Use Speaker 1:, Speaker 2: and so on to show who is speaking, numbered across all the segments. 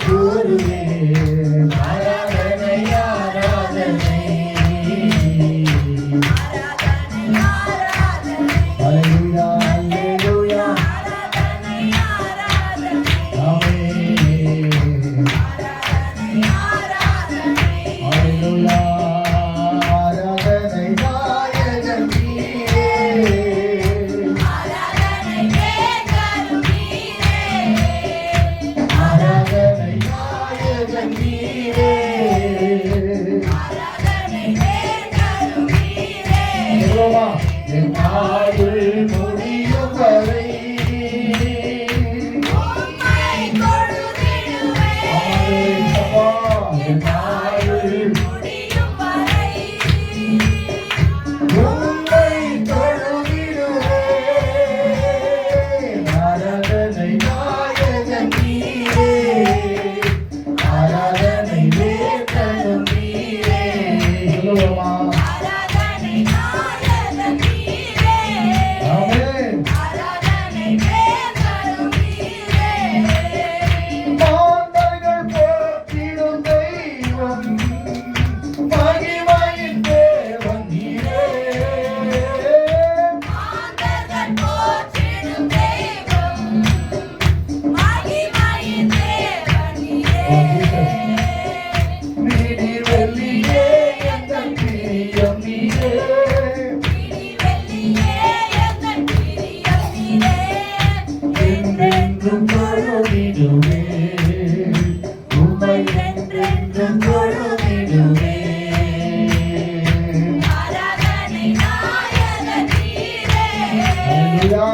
Speaker 1: கூறுவேன். ஆராதனை ஆராதனை அல்லேலூயா அல்லேலூயா ஆமென் அல்லேலூயா ஆராதனை நாயகன் நீரே ஆராதனை நாயகன் நீரே என் ஆயுள் முடியும் வரை என் ஆயுள் உம்மை தொழுதிடுவேன். ஆராதனை நாயகன் நீரே ஆராதனை வேதனும் நீரே. சொல்லுவோமா? ஆமென். மாந்தர்கள் போற்றிடும் தெய்வம் மகிமையின் தேவன் நீரே. நீர் வெள்ளியே எந்தன் பிரியம் நீரே. என்றென்றும் தொழுதிடுவேன். உம்மை என்றென்றும் தொழுதிடுவேன். அல்லேலூயா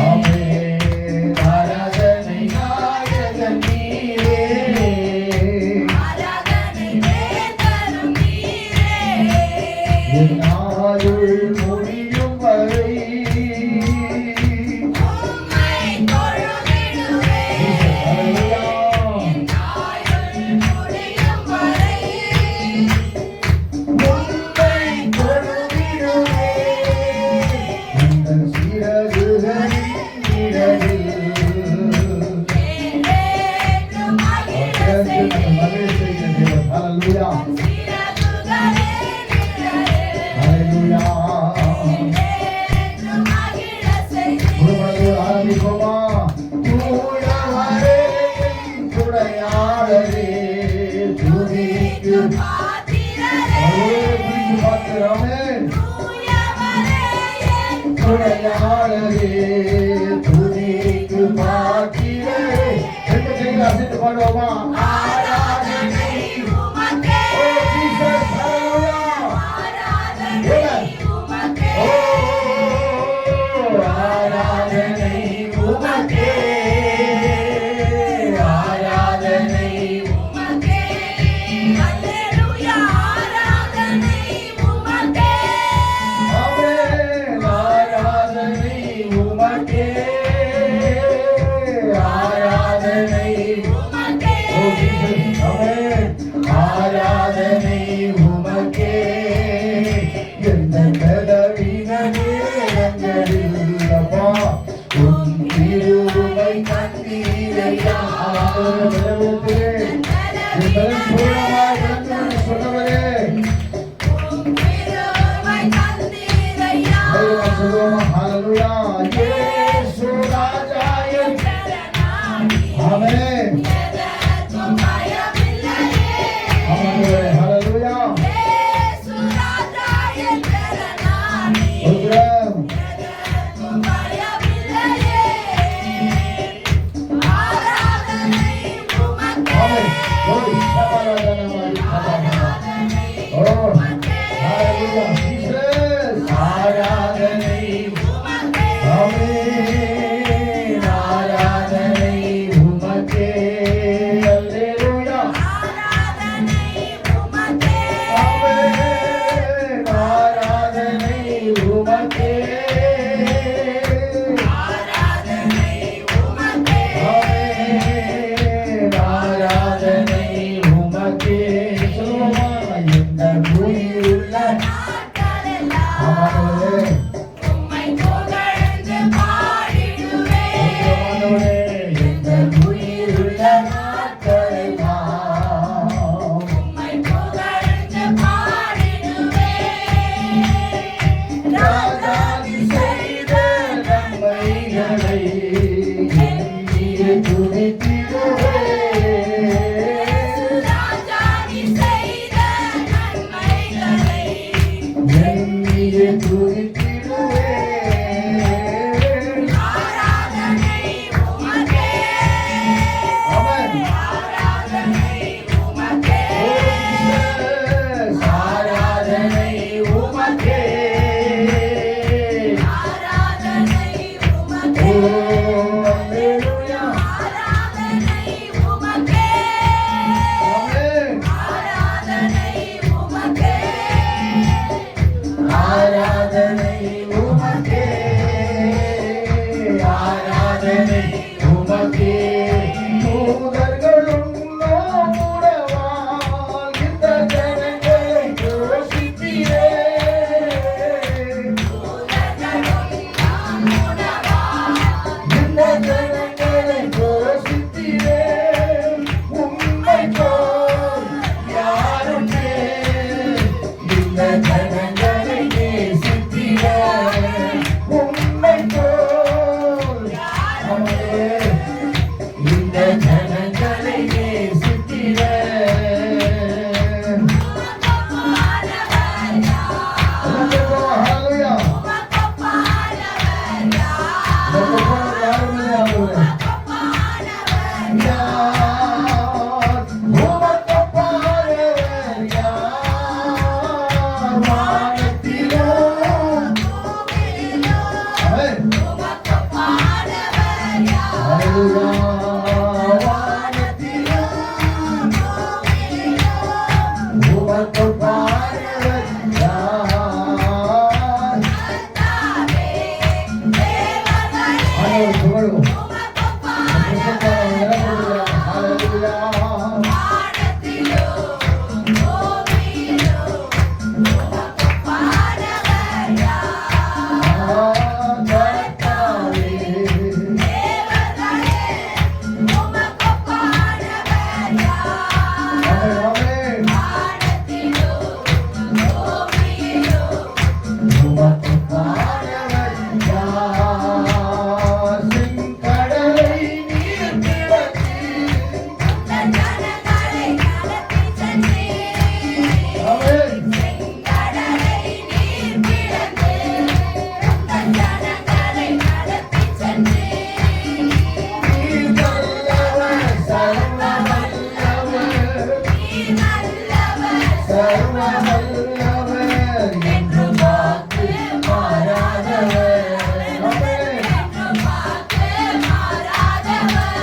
Speaker 1: ஆமென். ஆராதனை நாயகன் நீரே என் ஆயுள் முடியும் வரை பாடுவோமா? ஆராதனை உமக்கே. ஓ ஜீசஸ் ஹalleluya. ஓ ஆராதனை உமக்கே. ஆராதனை
Speaker 2: உமக்கே. அல்லேலூயா. ஆராதனை உமக்கே.
Speaker 1: ஆமென். ஆராதனை உமக்கே. ஆராதனை ஓ ஜீசஸ் ஆமென். ஆராதனை உமக்கே. எந்த கதவின நேரங்களில் அப்பா உன் திருவுமை கண்டீரையா. சொன்னவரே சொல்லுவோமா? ஹalleluya. இயேசு ராஜா என் ஆமென். ஹalleluya. ஆராதனை உமக்கே. எல்லாரும்
Speaker 2: உமக்கொப்பானவர்
Speaker 1: ஹalleluya
Speaker 2: வானத்திலோ பூமியிலோ உமக்கொப்பானவர் யார்
Speaker 1: கர்த்தாவே
Speaker 2: தேவர்களே உமக்கொப்பானவர் யார்
Speaker 1: ஆமென்
Speaker 2: வானத்திலோ பூமியிலோ
Speaker 1: உமக்குப்பானவர் யார் செங்கடலை நீர் பிளந்து
Speaker 2: உந்தன் ஜனங்களை நடத்திச் சென்றீர்
Speaker 1: ஆமென்
Speaker 2: கடலை நீர் பிளந்து உந்தன் ஜனங்களை நடத்திச் சென்றீர்
Speaker 1: நீர் நல்லவர் சர்வ வல்லவர்
Speaker 2: நீர் நல்லவர்
Speaker 1: சர்வ வல்லவர் என்று வாக்கு மாறாதவர் ஆமென்
Speaker 2: என்றும் வாக்கு மாறாதவர்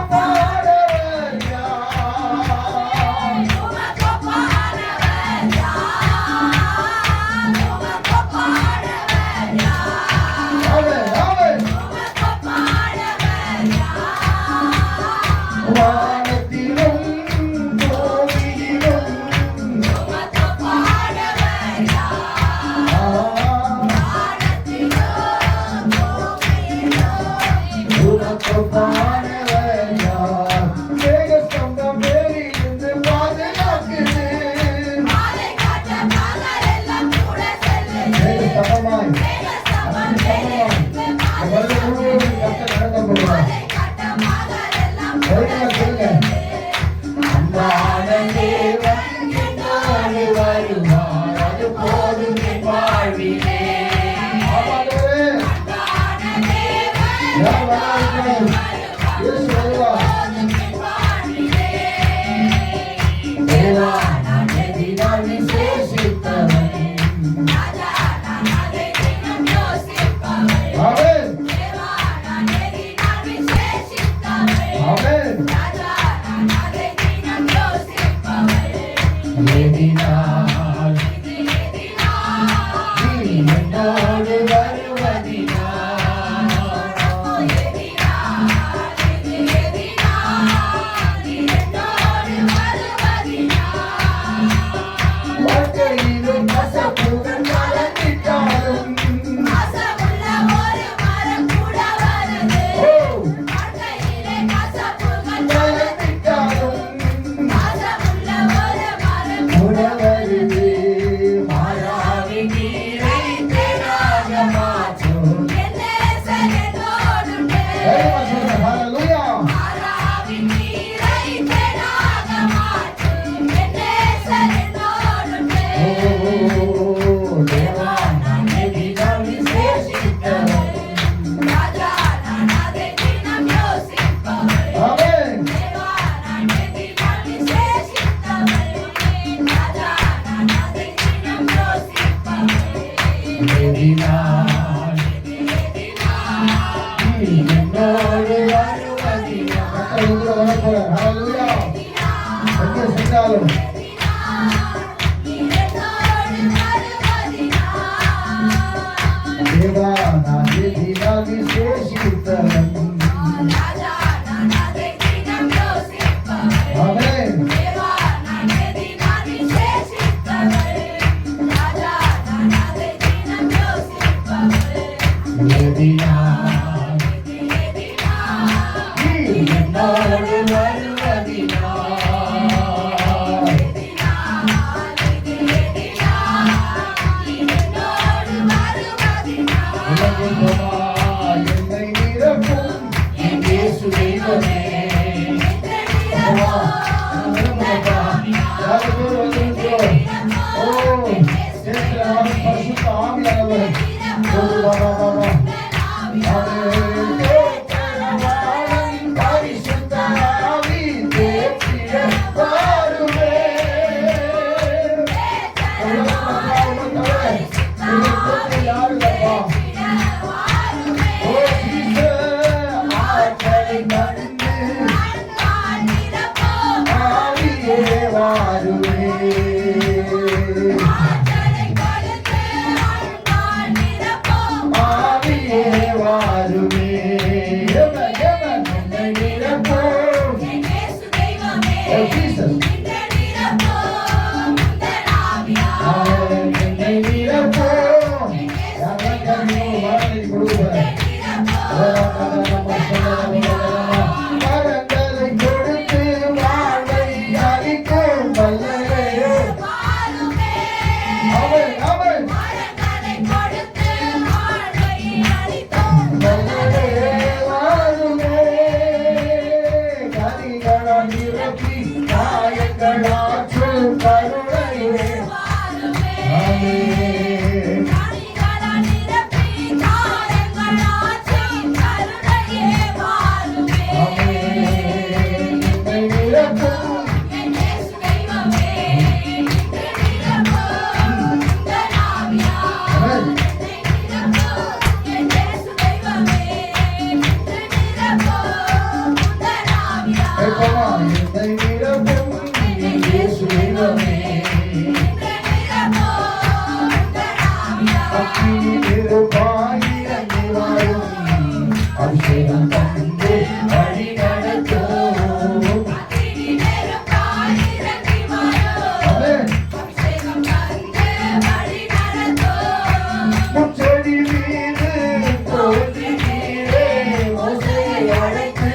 Speaker 1: உமக்குப்பானவர் யார்
Speaker 2: உமக்கொப்பானவர் யார் உமக்கொப்பானவர் யார்
Speaker 1: ஆமென் ஆமென்
Speaker 2: உமக்கொப்பானவர் யார்
Speaker 1: வானத்திலும் பூமியிலும்
Speaker 2: உமக்கொப்பானவர் யார் வானத்திலோ பூமியிலோ
Speaker 1: உமக்குப்பானவர் யார் மேகஸ்தம்பம் மேலிருந்து பாதுகாக்குது
Speaker 2: மாலை காட்ட பகலெல்லாம் கூட செல்லுது
Speaker 1: மேகஸ்தம்பமாய்
Speaker 2: மேகஸ்தம்பம் மேலிருந்து
Speaker 1: வருடம் முழுவதும் கர்த்தர் நடந்து போகிறார்
Speaker 2: மாலை காட்ட பகலெல்லாம்
Speaker 1: சொல்லுங்க சொல்லுங்க அன்பான தேவன் என்னோடு வருவார் அது போதும் என் வாழ்விலே ஆமாண்டவரே
Speaker 2: அன்பான தேவன்
Speaker 1: யார் வரார்கள் இயேசு வருவார் தேவா நான் எதினால் விசேஷித்தவன் ஆமென் ஆமென் எதினால் நீ என்னோடு வருவதினால் வாழ்க்கையிலும் கசப்புகள் கலந்திட்டாலும் ஓ கலந்திட்டாலும் உணவருது மாறாவி நீரை தேனாக மாற்றும் தைரியமா சொல்லுங்க ஹalleluya ஓ தேவா நான் எதினால் விசேஷித்தவன் ஆமென் எதினால் நீ என்னோடு வருவதினால் கர்த்தர் உங்களோட வரப்போறார் ஹalleluya எங்கே சென்றாலும் தேவா நான் எதினால் விசேஷித்தவன் ஆமென் எதினால் நீ என்னோடு வருவதினால் என்னை நிரப்பும் என் இயேசு தெய்வமே பரிசுத்த ஆவியானவர் வாருமே என்னை நிரப்பும்
Speaker 2: என் இயேசு தெய்வமே
Speaker 1: Oh, Jesus.
Speaker 2: என்னை நிரப்பும் உந்தன் ஆவியால்
Speaker 1: என்னை நிரப்பும் யாரெல்லாம் வார்த்தை கொடுப்பார் வரங்களை கொடுத்து வாழ்வை அளிக்கும் வல்லலே
Speaker 2: வாருமே
Speaker 1: அவன் அவன்
Speaker 2: வரங்களை கொடுத்து வாழ்வை அளிக்கும்
Speaker 1: வல்லலே வாருமே கரிகளால் நிரப்பி காயங்களாற்றும் கருணையே
Speaker 2: வாருமே
Speaker 1: ஆமென்.
Speaker 2: கனிகளால் நிரப்பி காயங்களாற்றி கருணையே வாருமே
Speaker 1: என்னை நிரப்பும்
Speaker 2: என் இயேசு தெய்வமே என்னை நிரப்பும் உந்தன் ஆவியால் என்னை நிரப்பும் என் இயேசு தெய்வமே என்னை நிரப்பும் உந்தன் ஆவியால்
Speaker 1: கேட்போமா? என்னை நிரப்பும் என் இயேசு தெய்வமே. அக்கினி நெருப்பாய் இறங்கி வாரும். அபிஷேகம் தந்து வழி நடத்தும். ஆமென். முச்செடி மீது தோன்றினீரே, மோசேயை அழைத்து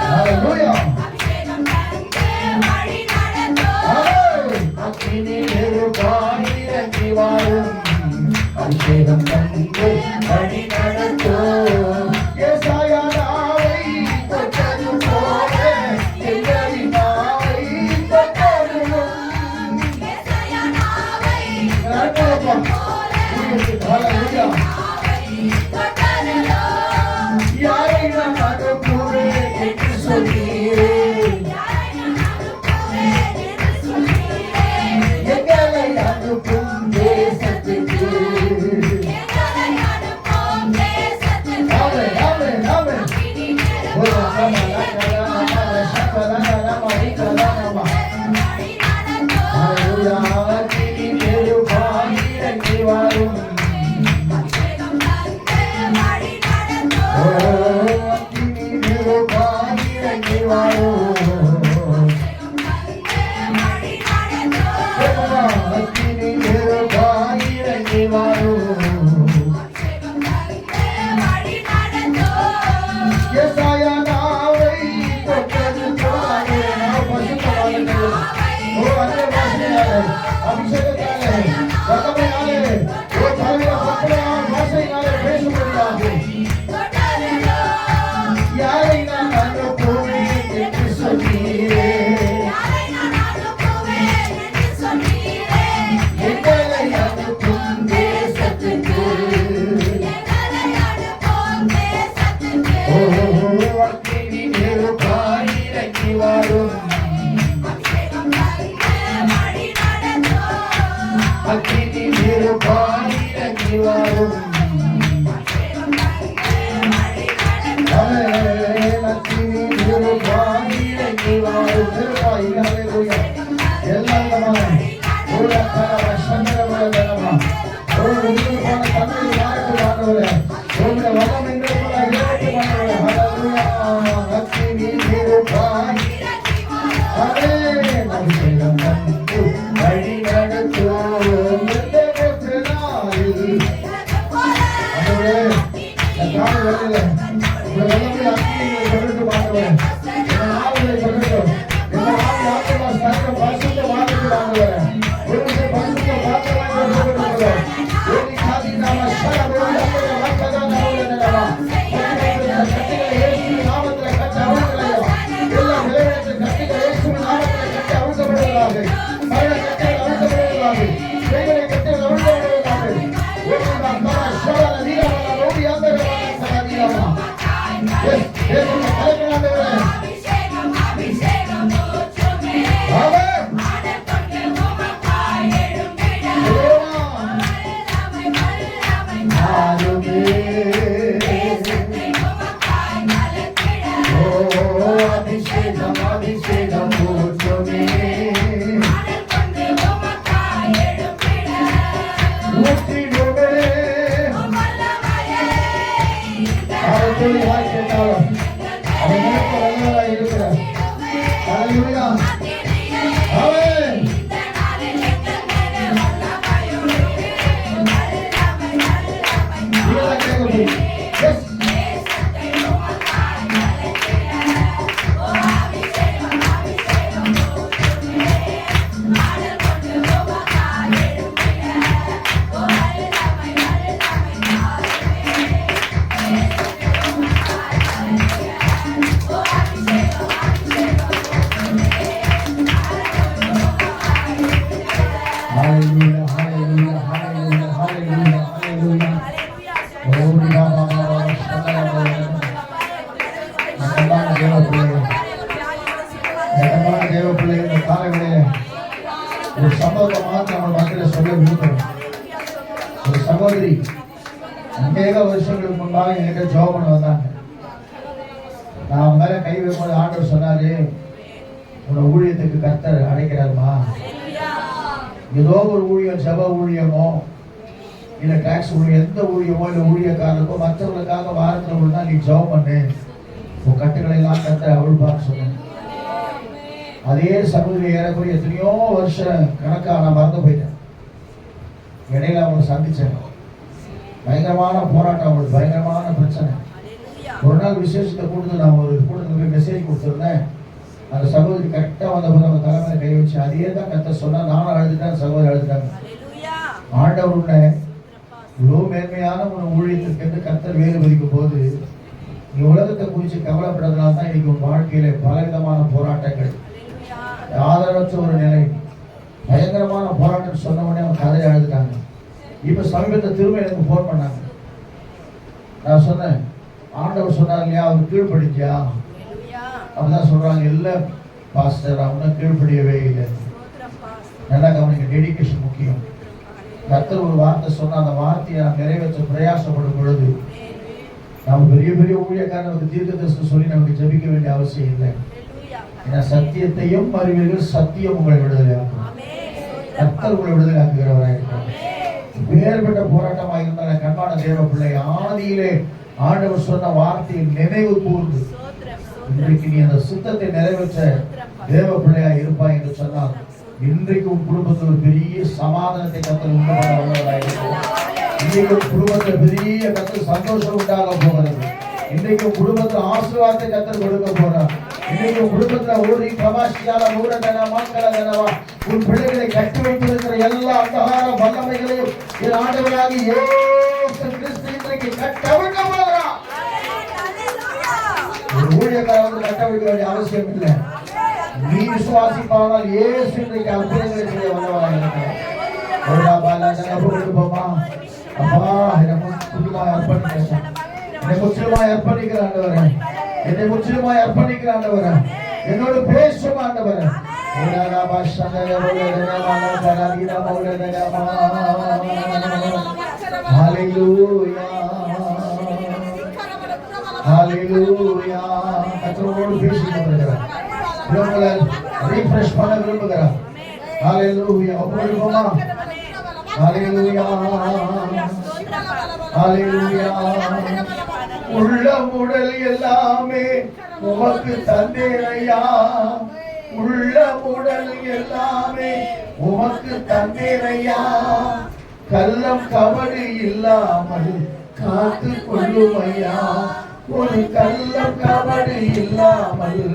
Speaker 1: Hallelujah. அக்கினி நெருப்பாய் இறங்கி வாரும். அபிஷேகம் தந்து வழி நடத்தும். ஏசாயா நாவை தொட்டது போல எங்களின் நாவை தொட்டருளும். நடப்போமா? Hallelujah. யாரை நான் அனுப்புவேன் என்று சொன்னீரே, எங்களை அனுப்பும் தேசத்துக்கு. ஆமென், ஆமென், ஆமென். ஓ, ராமா, ராமா, ராமா, சக்கர, ராமா, ரிக்கர, ராமா. ஹalleluya. அக்கினி நெருப்பாய் இறங்கி வாரும். ஓ, அக்கினி நெருப்பாய் இறங்கி வாரும். கேட்போமா? அக்கினி நெருப்பாய் இறங்கி வாரும். ஏசாயா நாவை தொட்டது போல. பசுத்தவான்கள். ஓ, அன்னை வாசனையாலே, அபிஷேகத்தாலே, வல்லமையாலே, ஓ, பலவித பற்பல வாசனையாலே பேசும்படியாக யாரை நான் அனுப்புவேன் என்று அபிஷேகம் ஊற்றுமே ஊற்றிடுமே சொல்லி வாய்த்தாலும் அவன் நினைக்க வல்லவராய் இருக்கிறார். ஹல்லேலூயா. ஆமென். இதெல்லாம் கேட்க முடியும். Yes. Hallelujah, hallelujah, hallelujah, hallelujah, hallelujah. Glory Baba Baba Shalala. நகமான தேவ பிள்ளை இந்த காலையிலே ஒரு சம்பவத்தை மாத்திரம் நம்ம மத்தியில் சொல்ல விரும்புகிறோம். ஒரு சகோதரி அநேக வருஷங்களுக்கு முன்பாக என்கிட்ட ஜெபம் பண்ண வந்தாங்க. நான் மேல கை வைக்கும்போது ஆண்டவர் சொன்னாரு, உன்னோட ஊழியத்துக்கு கர்த்தர் அழைக்கிறாருமா. ஏதோ ஒரு ஊழியம், ஜப ஊழியமோ இல்லை டாக்ஸ் ஊழியம், எந்த ஊழியமோ இல்லை ஊழியக்காரருக்கோ மற்றவர்களுக்காக வாரத்தில் ஒரு நாள் நீ ஜெபம் பண்ணு, உன் கட்டுகளை எல்லாம் கர்த்தர் அவிழ்ப்பான்னு சொன்னேன். அதே சகோதரி ஏறக்குறைய எத்தனையோ வருஷம் கணக்காக நான் மறந்து போயிட்டேன். இடையில அவங்களை சந்திச்சேன். பயங்கரமான போராட்டம், அவங்களுக்கு பயங்கரமான பிரச்சனை. ஒரு நாள் விசேஷத்தை கூட்டத்தில் நான் ஒரு கூட்டத்தில் போய் மெசேஜ் கொடுத்துருந்தேன். அந்த சகோதரி கரெக்டாக வந்தபோது அவங்க தலைமையில கை வச்சு அதே தான் கர்த்தர் சொன்னா. நானும் அழுதுட்டேன், சகோதரி அழுதுட்டாங்க. ஆண்டவர் உன்னை இவ்வளோ மேன்மையான உன் ஊழியத்திற்கு கர்த்தர் வேறு விதிக்கும் போது நீ உலகத்தை குறித்து கவலைப்படுறதுனால தான் இன்னைக்கு உன் வாழ்க்கையில பலவிதமான போராட்டங்கள், ஆதரவற்ற ஒரு நிலை, பயங்கரமான போராட்டம் சொன்ன உடனே அவங்க கதையை அழுதுட்டாங்க. இப்ப சமீபத்தை திரும்ப எனக்கு போன் பண்ணாங்க. நான் சொன்னேன், ஆண்டவர் சொன்னார் இல்லையா, அவர் கீழ்படிச்சியா அப்படிதான் சொல்றாங்க. இல்ல பாஸ்டர், அவனை கீழ்படியவே இல்லை. நல்லா கவனிங்க, டெடிகேஷன் முக்கியம். கர்த்தர் ஒரு வார்த்தை சொன்னா அந்த வார்த்தையை நாம் நிறைவேற்ற பிரயாசப்படும் பொழுது நம்ம பெரிய பெரிய ஊழியக்காரனுக்கு தீர்க்கதரிசனம் சொல்லி நமக்கு ஜெபிக்க வேண்டிய அவசியம் இல்லை. ஏன்னா சத்தியத்தையும் அறிவீர்கள், சத்தியம் உங்களை விடுதலையாக்கும். கர்த்தர் உங்களை விடுதலையாக்குகிறவராக இருக்கிறார். வேறுபட்ட போராட்டமாக இருந்தால் கண்பான தேவ பிள்ளை, ஆதியிலே ஆண்டவர் சொன்ன வார்த்தையை நினைவு கூர்ந்து இன்றைக்கு நீ அந்த சுத்தத்தை நிறைவேற்ற தேவ பிள்ளையா இருப்பாய் என்று சொன்னால் இன்றைக்கு உன் குடும்பத்தில் ஒரு பெரிய சமாதானத்தை கர்த்தர் உண்டாக உள்ளவராயிருக்கிறார். இன்றைக்கு குடும்பத்தில் பெரிய கர்த்தர் சந்தோஷம் உண்டாக போகிறது. இன்றைக்கு குடும்பத்தில் ஆசீர்வாதத்தை கர்த்தர் கொடுக்க போறார். இன்றைக்கு குடும்பத்தில் ஒரு பிரபாசியால ஊரடன மக்களவா உன் பிள்ளைகளை கட்டி வைத்திருக்கிற எல்லா அந்தகார வல்லமைகளையும் என் ஆண்டவராகி இயேசு கிறிஸ்து இன்றைக்கு கட்டவிழ்க்க போகிறார். ஒரு ஊழியக்காரர் கட்டவிழ்க்க வேண்டிய அவசியம் இல்லை. நீ விசுவாசிப்பானால் இயேசு இன்றைக்கு அற்புதங்களை செய்ய வல்லவராக இருக்கிறார். அப்பா என்னை முற்றிலுமாய் அர்ப்பணிக்கிறேன், என்னை முற்றிலுமாய் அர்ப்பணிக்கிற ஆண்டவரே, என்னை முற்றிலுமாய் அர்ப்பணிக்கிற ஆண்டவரே, என்னோடு பேசும் ஆண்டவரே. ஹல்லேலூயா. கர்த்தரோடு பேசிட்டு வருகிறார். உங்களை ரீஃப்ரெஷ் பண்ண விரும்புகிறார். ஹல்லேலூயா. ஒப்புக்கொள்வோமா? ஹல்லேலூயா, ஹல்லேலூயா. உள்ளம் உடல் எல்லாமே உமக்கு தந்தேனையா, உள்ளம் உடல் எல்லாமே உமக்கு தந்தேனையா, கள்ளம் கபடு இல்லாமல் காத்து கொள்ளுமையா, ஒரு கள்ளம் கபடு இல்லாமல்